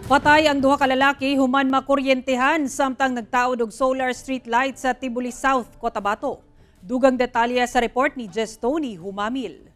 Patay ang duha ka lalaki human makuryentehan samtang nagtaod og solar street light sa Tibuli South, Cotabato. Dugang detalye sa report ni Jess Tony Humamil.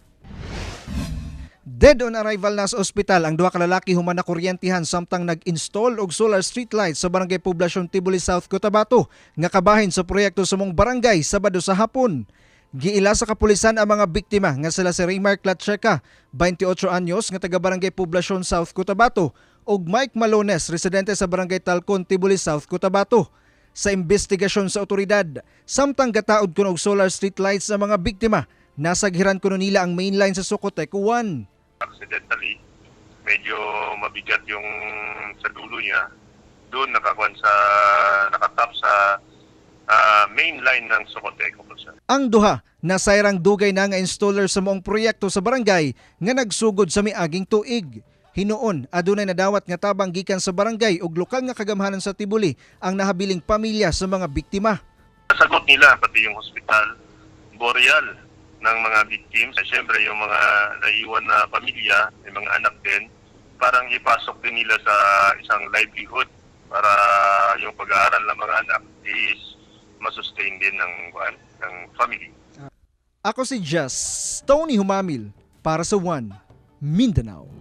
Dead on arrival na sa ospital ang duha ka lalaki human nakuryentehan samtang nag-install og solar street light sa Barangay Poblasyon Tibuli South, Cotabato nga kabahin sa proyekto sa mong barangay Sabado sa hapon. Giila sa kapulisan ang mga biktima nga sila si Raymar Clatcheca, 28 anyos nga taga Barangay Poblasyon South, Cotabato, ug Mike Malones, residente sa Barangay Talcon, Tibuli South, Cotabato. Sa investigasyon sa otoridad, samtang gataod kuno og solar street lights sa mga biktima, nasaghiran kuno nila ang mainline sa Socotec 1. Accidentally, medyo mabigat yung sa dulo niya. Doon nakatap sa main line ng Socotec. Ang duha nasayrang dugay na nga installer sa moong proyekto sa barangay nga nagsugod sa miaging tuig. Hinuon adunay nadawat nga tabang gikan sa barangay ug lokal nga kagamhanan sa Tibuli ang nahabiling pamilya sa mga biktima. Sagot nila pati yung hospital, boreal ng mga victims. Siyempre yung mga naiwan na pamilya, yung mga anak din, parang ipasok din nila sa isang livelihood para yung pag-aaral ng mga anak is masustain din ng family. Ako si Jess Tony Humamil para sa One Mindanao.